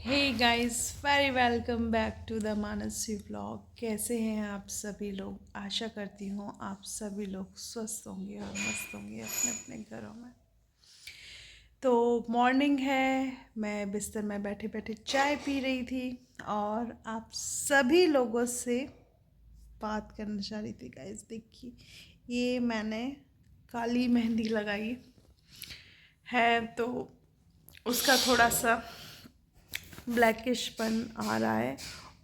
Hey guys, very welcome back to the Mansi vlog. कैसे हैं आप सभी लोग? आशा करती हूँ आप सभी लोग स्वस्थ होंगे और मस्त होंगे अपने अपने घरों में। तो मॉर्निंग है, मैं बिस्तर में बैठे बैठे चाय पी रही थी और आप सभी लोगों से बात करना चाह रही थी। गाइस देखिए, ये मैंने काली मेहंदी लगाई है तो उसका थोड़ा सा ब्लैकिशपन आ रहा है।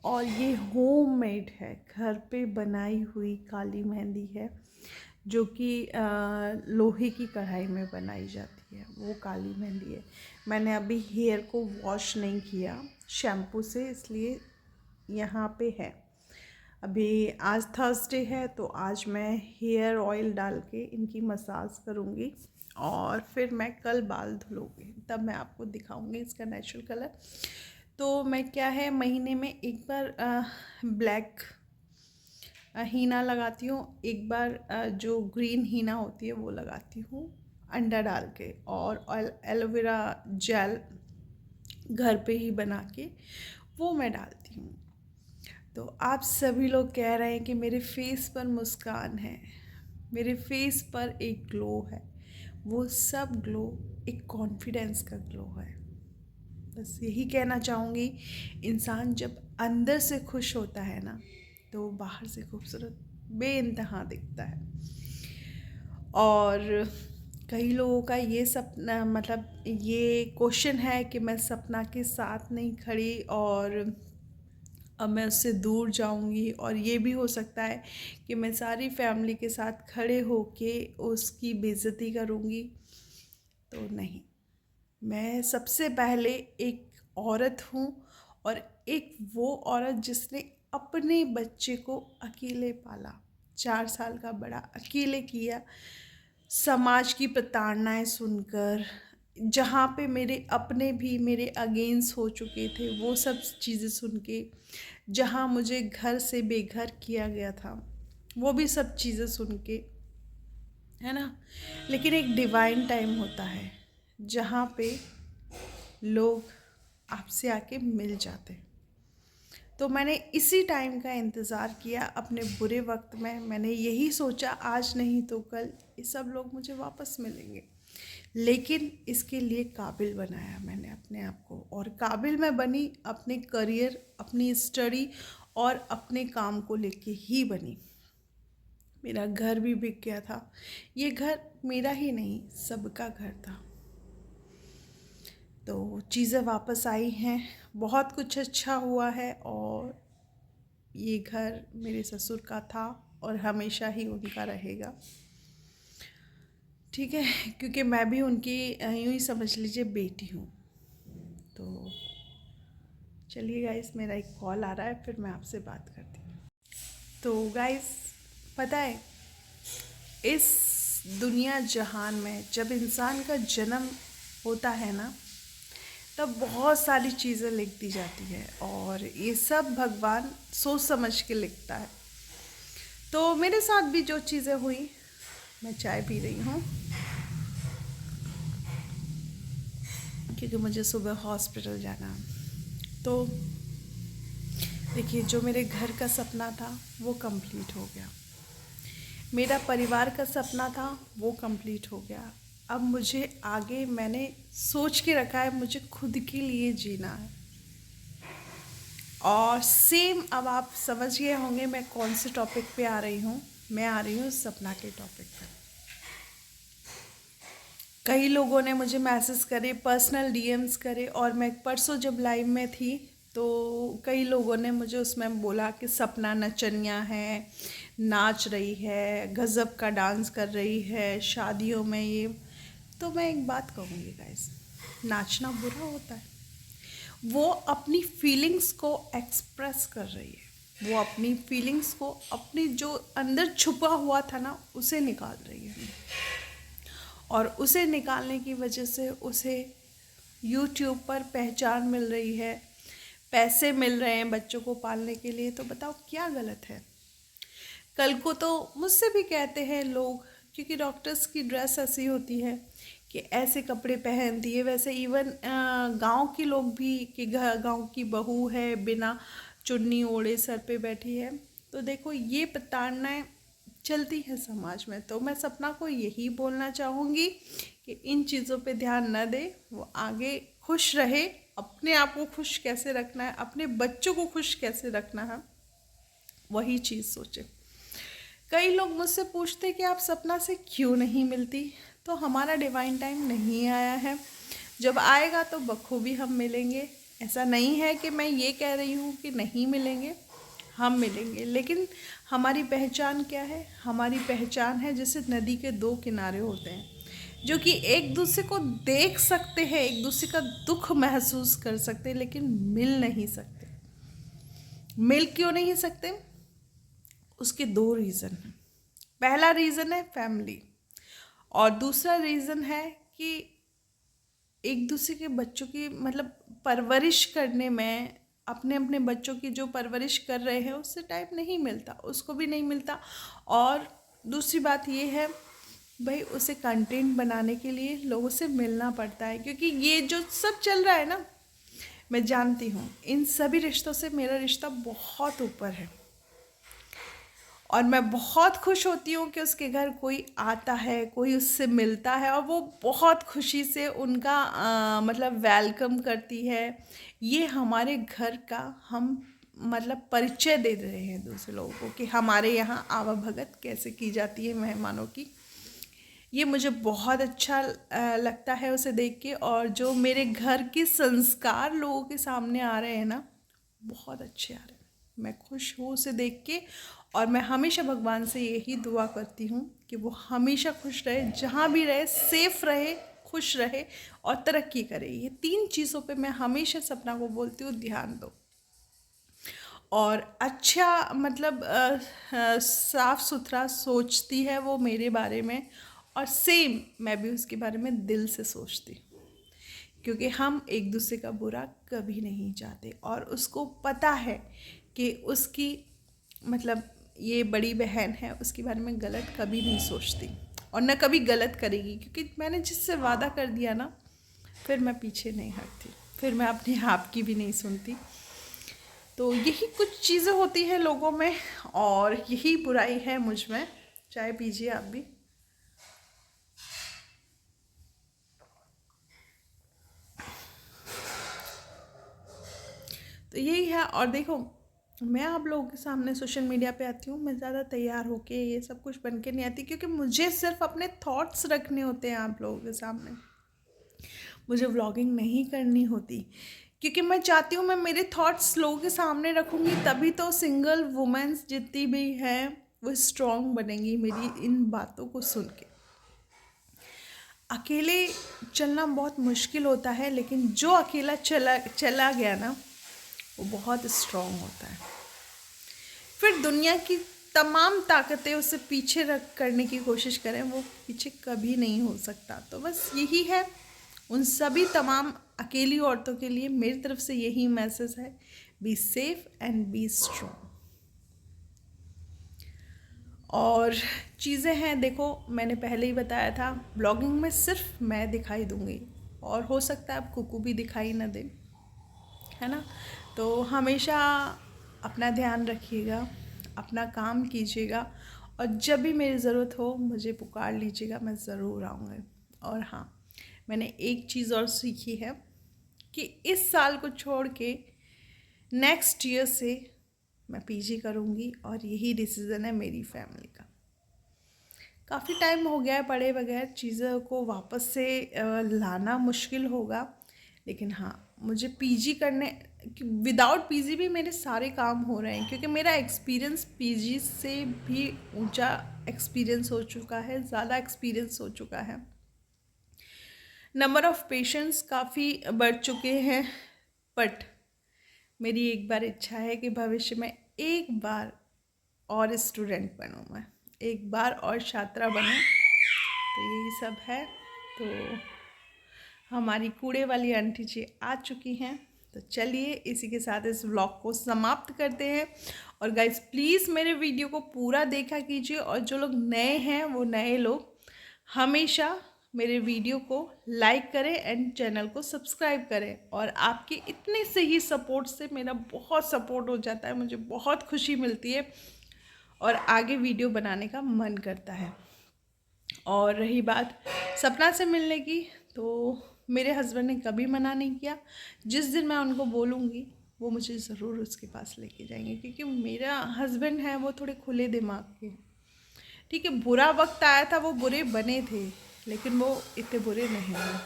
और ये होममेड है, घर पे बनाई हुई काली मेहंदी है जो कि लोहे की कढ़ाई में बनाई जाती है, वो काली मेहंदी है। मैंने अभी हेयर को वॉश नहीं किया शैम्पू से, इसलिए यहाँ पे है। अभी आज थर्सडे है तो आज मैं हेयर ऑयल डाल के इनकी मसाज करूँगी और फिर मैं कल बाल धुलूँगी, तब मैं आपको दिखाऊँगी इसका नेचुरल कलर। तो मैं क्या है, महीने में एक बार ब्लैक हीना लगाती हूँ, एक बार जो ग्रीन हीना होती है वो लगाती हूँ अंडा डाल के, और एलोवेरा जेल घर पे ही बना के वो मैं डालती हूँ। तो आप सभी लोग कह रहे हैं कि मेरे फेस पर मुस्कान है, मेरे फेस पर एक ग्लो है। वो सब ग्लो एक कॉन्फिडेंस का ग्लो है। बस यही कहना चाहूँगी, इंसान जब अंदर से खुश होता है ना तो बाहर से खूबसूरत बेइंतहा दिखता है। और कई लोगों का ये सपना, मतलब ये क्वेश्चन है कि मैं सपना के साथ नहीं खड़ी और अब मैं उससे दूर जाऊंगी, और ये भी हो सकता है कि मैं सारी फैमिली के साथ खड़े होके उसकी बेइज्जती करूंगी। तो नहीं, मैं सबसे पहले एक औरत हूँ, और एक वो औरत जिसने अपने बच्चे को अकेले पाला, 4 साल का बड़ा अकेले किया, समाज की प्रताड़नाएं सुनकर, जहाँ पे मेरे अपने भी मेरे अगेंस्ट हो चुके थे वो सब चीज़ें सुन के, जहाँ मुझे घर से बेघर किया गया था वो भी सब चीज़ें सुन के, है ना। लेकिन एक डिवाइन टाइम होता है जहाँ पे लोग आपसे आके मिल जाते हैं। तो मैंने इसी टाइम का इंतज़ार किया अपने बुरे वक्त में। मैंने यही सोचा आज नहीं तो कल ये सब लोग मुझे वापस मिलेंगे, लेकिन इसके लिए काबिल बनाया मैंने अपने आप को, और काबिल मैं बनी अपने करियर, अपनी स्टडी और अपने काम को लेके ही बनी। मेरा घर भी बिक गया था, ये घर मेरा ही नहीं सबका घर था। तो चीज़ें वापस आई हैं, बहुत कुछ अच्छा हुआ है, और ये घर मेरे ससुर का था और हमेशा ही उनका रहेगा। ठीक है, क्योंकि मैं भी उनकी यूँ ही समझ लीजिए बेटी हूँ। तो चलिए गाइस, मेरा एक कॉल आ रहा है, फिर मैं आपसे बात करती हूँ। तो गाइस, पता है, इस दुनिया जहान में जब इंसान का जन्म होता है ना, तब बहुत सारी चीज़ें लिख दी जाती है, और ये सब भगवान सोच समझ के लिखता है। तो मेरे साथ भी जो चीज़ें हुई, मैं चाय पी रही हूँ क्योंकि मुझे सुबह हॉस्पिटल जाना है। तो देखिए, जो मेरे घर का सपना था वो कंप्लीट हो गया, मेरा परिवार का सपना था वो कंप्लीट हो गया। अब मुझे आगे, मैंने सोच के रखा है, मुझे खुद के लिए जीना है। और सेम, अब आप समझ गए होंगे मैं कौन से टॉपिक पे आ रही हूँ। मैं आ रही हूँ सपना के टॉपिक पे। कई लोगों ने मुझे मैसेज करे, पर्सनल डीएम्स करे, और मैं परसों जब लाइव में थी तो कई लोगों ने मुझे उसमें बोला कि सपना नचनिया है, नाच रही है, गज़ब का डांस कर रही है शादियों में ये। तो मैं एक बात कहूँगी गाइस, नाचना बुरा होता है? वो अपनी फीलिंग्स को एक्सप्रेस कर रही है, वो अपनी फीलिंग्स को, अपनी जो अंदर छुपा हुआ था ना, उसे निकाल रही है, और उसे निकालने की वजह से उसे यूट्यूब पर पहचान मिल रही है, पैसे मिल रहे हैं बच्चों को पालने के लिए। तो बताओ क्या गलत है? कल को तो मुझसे भी कहते हैं लोग, क्योंकि डॉक्टर्स की ड्रेस ऐसी होती है कि ऐसे कपड़े पहनती है। वैसे इवन गांव के लोग भी कि गांव की बहू है बिना चुन्नी ओढ़े सर पे बैठी है। तो देखो ये प्रताड़नाएं चलती है समाज में। तो मैं सपना को यही बोलना चाहूँगी कि इन चीज़ों पे ध्यान न दे, वो आगे खुश रहे। अपने आप को खुश कैसे रखना है, अपने बच्चों को खुश कैसे रखना है, वही चीज़ सोचे। कई लोग मुझसे पूछते कि आप सपना से क्यों नहीं मिलती। तो हमारा डिवाइन टाइम नहीं आया है, जब आएगा तो बखूबी हम मिलेंगे। ऐसा नहीं है कि मैं ये कह रही हूँ कि नहीं मिलेंगे, हम मिलेंगे। लेकिन हमारी पहचान क्या है? हमारी पहचान है जैसे नदी के दो किनारे होते हैं, जो कि एक दूसरे को देख सकते हैं, एक दूसरे का दुख महसूस कर सकते हैं, लेकिन मिल नहीं सकते। मिल क्यों नहीं सकते? उसके दो रीज़न हैं। पहला रीज़न है फैमिली, और दूसरा रीज़न है कि एक दूसरे के बच्चों की मतलब परवरिश करने में, अपने अपने बच्चों की जो परवरिश कर रहे हैं उससे टाइम नहीं मिलता, उसको भी नहीं मिलता। और दूसरी बात ये है भाई, उसे कंटेंट बनाने के लिए लोगों से मिलना पड़ता है, क्योंकि ये जो सब चल रहा है ना, मैं जानती हूँ इन सभी रिश्तों से मेरा रिश्ता बहुत ऊपर है। और मैं बहुत खुश होती हूँ कि उसके घर कोई आता है, कोई उससे मिलता है, और वो बहुत खुशी से उनका मतलब वेलकम करती है। ये हमारे घर का हम मतलब परिचय दे रहे हैं दूसरे लोगों को कि हमारे यहाँ आवाभगत कैसे की जाती है मेहमानों की। ये मुझे बहुत अच्छा लगता है उसे देख के। और जो मेरे घर के संस्कार लोगों के सामने आ रहे हैं ना, बहुत अच्छे आ रहे हैं। मैं खुश हूँ उसे देख के, और मैं हमेशा भगवान से यही दुआ करती हूँ कि वो हमेशा खुश रहे, जहाँ भी रहे सेफ रहे, खुश रहे और तरक्की करे। ये तीन चीज़ों पे मैं हमेशा सपना को बोलती हूँ ध्यान दो। और अच्छा मतलब साफ सुथरा सोचती है वो मेरे बारे में, और सेम मैं भी उसके बारे में दिल से सोचती हूँ, क्योंकि हम एक दूसरे का बुरा कभी नहीं चाहते। और उसको पता है कि उसकी मतलब ये बड़ी बहन है, उसके बारे में गलत कभी नहीं सोचती और न कभी गलत करेगी, क्योंकि मैंने जिससे वादा कर दिया ना, फिर मैं पीछे नहीं हटती, फिर मैं अपने आप की भी नहीं सुनती। तो यही कुछ चीज़ें होती हैं लोगों में, और यही बुराई है मुझ में। चाय पीजिए आप भी। तो यही है। और देखो, मैं आप लोगों के सामने सोशल मीडिया पे आती हूँ, मैं ज़्यादा तैयार होके ये सब कुछ बन के नहीं आती, क्योंकि मुझे सिर्फ अपने थॉट्स रखने होते हैं आप लोगों के सामने। मुझे व्लॉगिंग नहीं करनी होती, क्योंकि मैं चाहती हूँ मैं मेरे थॉट्स लोगों के सामने रखूँगी, तभी तो सिंगल वुमेन्स जितनी भी हैं वो स्ट्रॉन्ग बनेंगी मेरी इन बातों को सुन के। अकेले चलना बहुत मुश्किल होता है, लेकिन जो अकेला चला गया ना, वो बहुत स्ट्रॉन्ग होता है। फिर दुनिया की तमाम ताकतें उसे पीछे रख करने की कोशिश करें, वो पीछे कभी नहीं हो सकता। तो बस यही है उन सभी तमाम अकेली औरतों के लिए मेरी तरफ से यही मैसेज है, be safe and be strong. और चीज़ें हैं, देखो मैंने पहले ही बताया था, ब्लॉगिंग में सिर्फ मैं दिखाई दूंगी, और हो सकता है अब कुकू भी दिखाई न दे, है ना। तो हमेशा अपना ध्यान रखिएगा, अपना काम कीजिएगा, और जब भी मेरी ज़रूरत हो मुझे पुकार लीजिएगा, मैं ज़रूर आऊँगी। और हाँ, मैंने एक चीज़ और सीखी है कि इस साल को छोड़ के नेक्स्ट ईयर से मैं पीजी करूँगी, और यही डिसीज़न है मेरी फैमिली का। काफ़ी टाइम हो गया है पढ़े बगैर, चीज़ों को वापस से लाना मुश्किल होगा, लेकिन हाँ मुझे पीजी करने, विदाउट पीजी भी मेरे सारे काम हो रहे हैं, क्योंकि मेरा एक्सपीरियंस पीजी से भी ऊंचा एक्सपीरियंस हो चुका है, ज़्यादा एक्सपीरियंस हो चुका है। नंबर ऑफ़ पेशेंट्स काफ़ी बढ़ चुके हैं, बट मेरी एक बार इच्छा है कि भविष्य में एक बार और स्टूडेंट बनूँ, मैं एक बार और छात्रा बनूँ। तो यही सब है। तो हमारी कूड़े वाली आंटी जी आ चुकी हैं, तो चलिए इसी के साथ इस व्लॉग को समाप्त करते हैं। और गाइस प्लीज़ मेरे वीडियो को पूरा देखा कीजिए, और जो लोग नए हैं वो नए लोग हमेशा मेरे वीडियो को लाइक करें एंड चैनल को सब्सक्राइब करें। और आपके इतने से ही सपोर्ट से मेरा बहुत सपोर्ट हो जाता है, मुझे बहुत खुशी मिलती है और आगे वीडियो बनाने का मन करता है। और रही बात सपना से मिलने की, तो मेरे हस्बैंड ने कभी मना नहीं किया। जिस दिन मैं उनको बोलूँगी वो मुझे ज़रूर उसके पास लेके जाएंगे, क्योंकि मेरा हस्बैंड है वो थोड़े खुले दिमाग के। ठीक है, बुरा वक्त आया था, वो बुरे बने थे, लेकिन वो इतने बुरे नहीं हैं।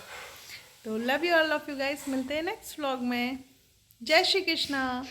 तो love you all of you guys, मिलते हैं नेक्स्ट व्लॉग में। जय श्री कृष्णा।